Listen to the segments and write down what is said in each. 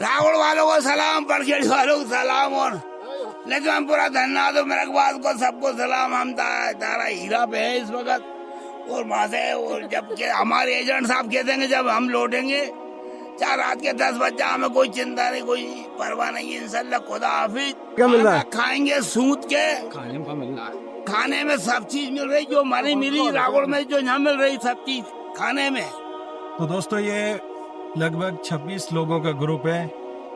रावण वालों को सलाम, पड़खेड़ी वालों को सलाम, और लेकिन पूरा धन्यवाद मेरकबाद को सबको सलाम। हम तारा हीरा पे है इस वक्त, और वहां से और जब हमारे एजेंट साहब कह देंगे जब हम लौटेंगे 4 रात के 10 बजे, हमें कोई चिंता नहीं, कोई परवाह नहीं, इंशाल्लाह। खुदा हाफिज। क्या मिल रहा है? खाएंगे सूत के, खाने में सब चीज मिल रही जो हमारी मिली रावण में, जो यहाँ मिल रही सब चीज खाने में। तो दोस्तों ये लगभग 26 लोगों का ग्रुप है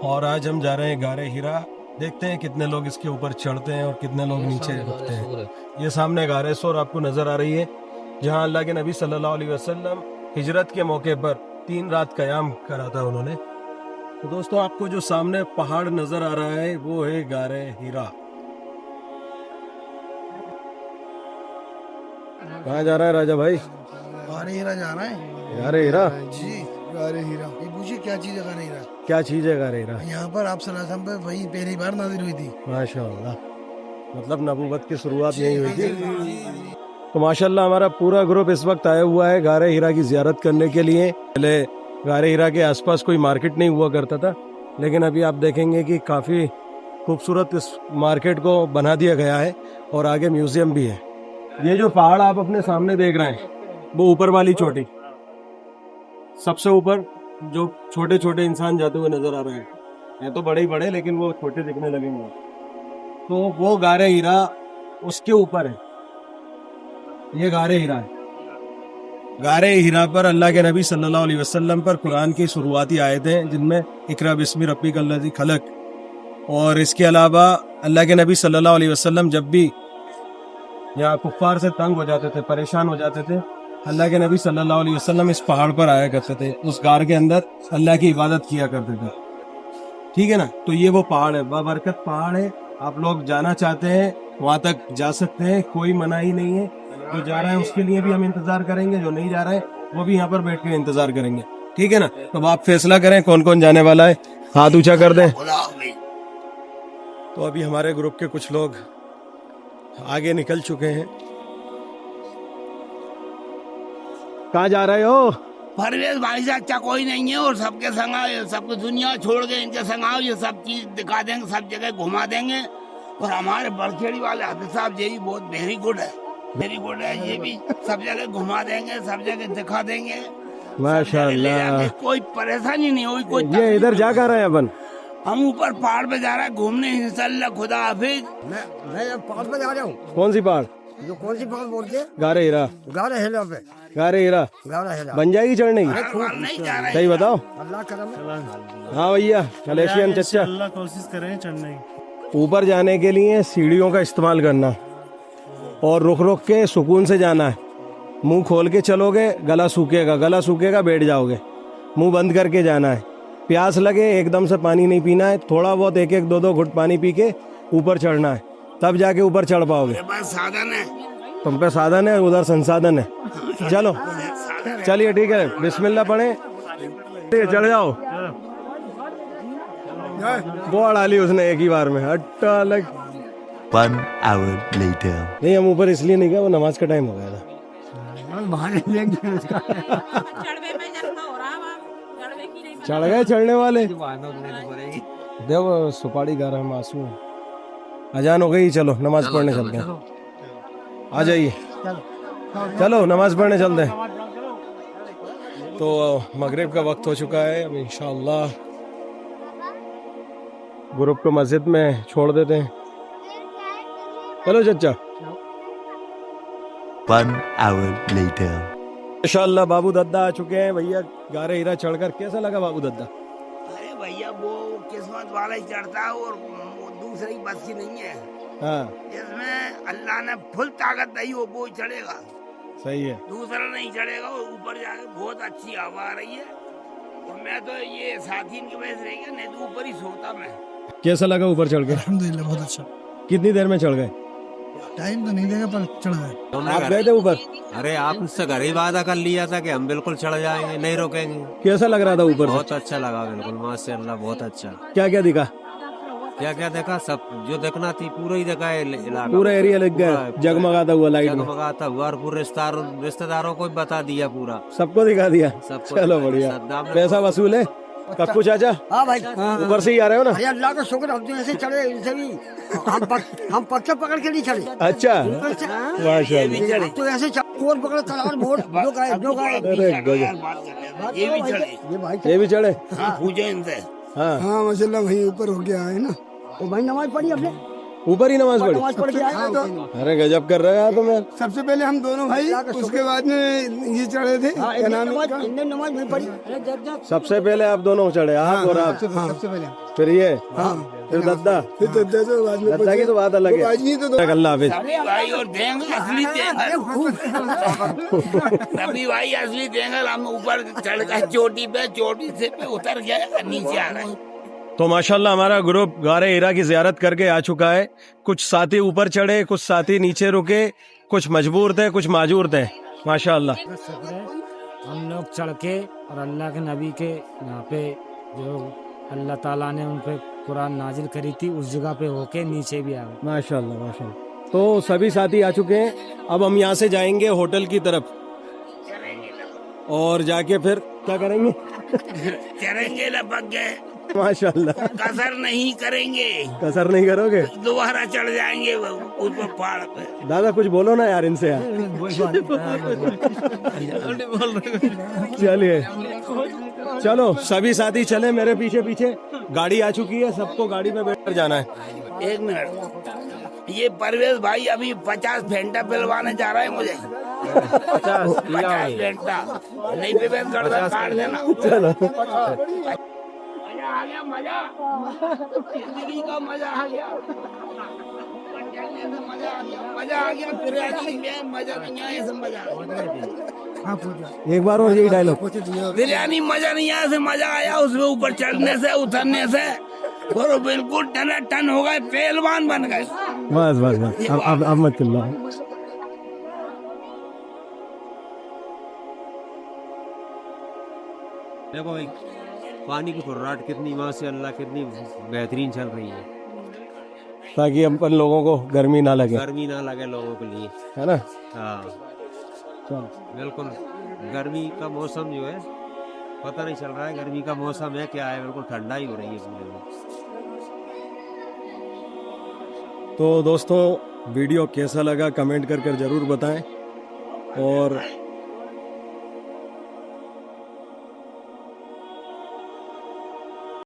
और आज हम जा रहे हैं गारे हीरा। देखते हैं कितने लोग इसके ऊपर चढ़ते हैं और कितने लोग नीचे रुकते हैं। ये सामने गारे सोर आपको नजर आ रही है, जहां अल्लाह के नबी सल्लल्लाहु अलैहि वसल्लम हिजरत के मौके पर 3 रात कयाम करा था उन्होंने। तो दोस्तों आपको जो सामने पहाड़ नजर आ रहा है वो है गारे हीरा। कहाँ जा रहा है राजा भाई? गारे हीरा जा रहा है। गारे हीरा जी, गारे हीरा। ये पूछिए क्या चीज है गारे हीरा? क्या चीज है गारे हीरा? यहाँ पर आप सल्लल्लाहु अलैहि वसल्लम पे वही पहली बार नाजिल हुई थी। माशाअल्लाह, मतलब नबूवत की शुरुआत यही हुई थी। तो माशाअल्लाह हमारा पूरा ग्रुप इस वक्त आया हुआ है गारे हीरा की जियारत करने के लिए। पहले गारे हीरा के आसपास कोई मार्केट नहीं हुआ करता था, लेकिन अभी आप देखेंगे कि काफ़ी खूबसूरत इस मार्केट को बना दिया गया है और आगे म्यूजियम भी है। ये जो पहाड़ आप अपने सामने देख रहे हैं वो ऊपर वाली चोटी, सबसे ऊपर जो छोटे छोटे इंसान जाते हुए नजर आ रहे हैं तो बड़े ही बड़े, लेकिन वो छोटे दिखने लगेंगे। तो वो गारे हीरा उसके ऊपर है, ये गारे हीरा है। गारे हीरा पर अल्लाह के नबी सल्लल्लाहु अलैहि वसल्लम पर कुरान की शुरुआती आयतें हैं, जिनमें इकरा बिस्मि रब्बिकल लज़ी खलक, और इसके अलावा अल्लाह के नबी सल्लल्लाहु अलैहि वसल्लम जब भी यहाँ कुफ्फार से तंग हो जाते थे, परेशान हो जाते थे, अल्लाह के नबी सल्लल्लाहु अलैहि वसल्लम इस पहाड़ पर आया करते थे, उस गार के अंदर अल्लाह की इबादत किया करते थे। ठीक है ना? तो ये वो पहाड़ है, बाबरकत पहाड़ है। आप लोग जाना चाहते हैं वहां तक जा सकते हैं, कोई मनाही नहीं है। जो जा रहा है उसके लिए भी हम इंतजार करेंगे, जो नहीं जा रहा है वो भी यहाँ पर बैठ के इंतजार करेंगे। ठीक है ना? तो आप फैसला करें कौन कौन जाने वाला है, हाथ ऊंचा कर दें। तो अभी हमारे ग्रुप के कुछ लोग आगे निकल चुके हैं। कहाँ जा रहे हो? परवेज भाई से अच्छा कोई नहीं है, और सबके संग सबको दुनिया छोड़ के इनके संग आओ, ये सब चीज दिखा देंगे, सब जगह घुमा देंगे। और हमारे बड़खेड़ी वाले हाफिज साहब ये भी बहुत वेरी गुड है, वेरी गुड है। ये भी सब जगह घुमा देंगे, सब जगह दिखा देंगे माशाल्लाह, कोई परेशानी नहीं होगी, कोई ये इधर जा कर रहे हैं अपन? हम ऊपर पहाड़ पे जा रहे हैं घूमने, इंशाल्लाह। खुदा हाफिज। मैं पहाड़ पे जा रहा हूँ। कौन सी पहाड़? जो कौन सी पहाड़ बोलते हैं? गारे हीरा। गारे हीरा पे। गारे हीरा गारा हीरा बन जाएगी चढ़ने की? नहीं जा रहे सही बताओ। अल्लाह करम है। हाँ भैया, मलेशियन चच्चा, अल्लाह कोशिश करें चढ़ने की। ऊपर जाने के लिए सीढ़ियों का इस्तेमाल करना और रुक रुक के सुकून से जाना है। मुंह खोल के चलोगे गला सूखेगा, गला सूखेगा बैठ जाओगे। मुंह बंद करके जाना है। प्यास लगे एकदम से पानी नहीं पीना है, थोड़ा बहुत एक एक दो दो घुट पानी पी के ऊपर चढ़ना है, तब जाके ऊपर चढ़ पाओगे। बस साधन है, तुम पे साधन है, उधर संसाधन है। चलो चलिए ठीक है, बिस्मिल्लाह पढ़े, चढ़ जाओ। वो अड़ा ली उसने एक ही बार में, हट्टा लग। 1 hour later. नहीं, हम ऊपर इसलिए नहीं गए, वो नमाज का टाइम हो गया था। चढ़ गए चढ़ने वाले, देखो सुपारी गा रहे हैं मासूम। अजान हो गई, चलो नमाज पढ़ने चलते हैं। आ जाइए, चलो नमाज पढ़ने चलते हैं। तो मगरिब का वक्त हो चुका है, अब इंशाअल्लाह ग्रुप को मस्जिद में छोड़ देते हैं। चलो चचा। 1 hour later. इंशाअल्लाह बाबू दद्दा आ चुके हैं। भैया गारे हीरा चढ़कर कैसा लगा बाबू दद्दा? अरे भैया वो किस्मत वाला ही चढ़ता है, और वो दूसरी बस की नहीं है। हाँ जिसमें अल्लाह ने फुल ताकत दी हो वो चढ़ेगा, सही है। दूसरा नहीं चढ़ेगा। और ऊपर जाके बहुत अच्छी हवा आ रही है, और मैं तो ये साथी की वजह से रह गया, नहीं तो ऊपर ही सोता मैं। कैसा लगा ऊपर चढ़ के? अल्हम्दुलिल्लाह बहुत अच्छा। कितनी देर में चढ़ गए? टाइम तो नहीं देगा पर चढ़ गए। आप गए थे ऊपर? अरे आपसे घर ही वादा कर लिया था कि हम बिल्कुल चढ़ जाएंगे, नहीं रुकेंगे। कैसा लग रहा था ऊपर से? बहुत अच्छा लगा, बिल्कुल माशाअल्लाह, बहुत अच्छा। क्या क्या दिखा? क्या क्या देखा? सब जो देखना थी पूरा ही देखा है इलाका, पूरा एरिया लग गया जगमगाता हुआ लाइट में, जगमगाता हुआ, और पूरे रिश्तेदारों को भी बता दिया पूरा, सबको दिखा दिया। सबको चलो बढ़िया। सद्दाम ने पैसा वसूल है? कक्कू चाचा हाँ भाई ऊपर से ही आ रहे हो ना? अरे अल्लाह का शुक्र, हम तो ऐसे चढ़े इनसे भी हम पत्थर पकड़ के नहीं चढ़े। अच्छा माशाल्लाह। तो ऐसे कोर पकड़ तलवार मोड़ दो गाय अरे गजब। ये भी चढ़े, ये भाई ये भी चढ़े? पूछो इनसे। हाँ हाँ माशाल्लाह भाई ऊपर हो गया है ना। तो भाई नमाज पढ़ी आपने? ऊपर ही नमाज पढ़ी? नमाज पढ़ के आए तो अरे गजब कर रहे हो तो मैं। सबसे पहले हम दोनों भाई, उसके बाद में ये चढ़े थे। क्या नाम है? नमाज नहीं पढ़ी। सबसे पहले आप दोनों चढ़े, आप और आप, सबसे पहले फिर ये, फिर दद्दा। फिर तो बाद में दद्दा की तो बात अलग है। आज नहीं तो अल्लाह हाफिज। भाई और देंगे असली देंगे, रबी भाई असली देंगे। हम ऊपर चढ़ गए चोटी पे, चोटी से पे उतर गए, नीचे आ गए। तो माशाल्लाह हमारा ग्रुप गारे हीरा की जियारत करके आ चुका है। कुछ साथी ऊपर चढ़े, कुछ साथी नीचे रुके, कुछ मजबूर थे, कुछ माजूर थे। माशाल्लाह हम लोग चढ़ के और अल्लाह के नबी के यहाँ पे जो अल्लाह ताला ने उन पे कुरान नाजिल करी थी उस जगह पे होके नीचे भी आ गए। माशाल्लाह माशाल्लाह। तो सभी साथी आ चुके हैं। अब हम यहाँ से जाएंगे होटल की तरफ और जाके फिर क्या करेंगे? चढ़ेंगे लपक गए, माशाल्लाह। कसर नहीं करेंगे, कसर नहीं करोगे? दोबारा चढ़ जाएंगे ऊपर पहाड़ पे। दादा कुछ बोलो ना यार इनसे यार। चलिए चलो सभी साथी चले मेरे पीछे पीछे। गाड़ी आ चुकी है, सबको गाड़ी में बैठ कर जाना है। एक मिनट, ये परवेज भाई अभी 50 फेंटा पिलवाने जा रहा है मुझे। 50 फेंटा नहीं पे काट देना। चलो मजा आ गया, मजा जिंदगी का मजा आ गया, मजा आ गया, मजा आ गया। बिरयानी में मजा नहीं आया, ऐसे मजा एक बार और यही डायलॉग। बिरयानी मजा नहीं आया, ऐसे मजा आया उसमें ऊपर चढ़ने से, उतरने से। और बिल्कुल टन हो गए, पहलवान बन गए। बस बस बस अब मत चिल्लाओ। देखो भाई पानी की फुर्राट कितनी माशाअल्लाह कितनी बेहतरीन चल रही है, ताकि अपन लोगों को गर्मी ना लगे। गर्मी ना लगे लोगों के लिए, है ना? हाँ चलो बिल्कुल। गर्मी का मौसम जो है पता नहीं चल रहा है गर्मी का मौसम है क्या है, बिल्कुल ठंडा ही हो रही है पूरे में। तो दोस्तों वीडियो कैसा लगा कमेंट कर जरूर बताएं और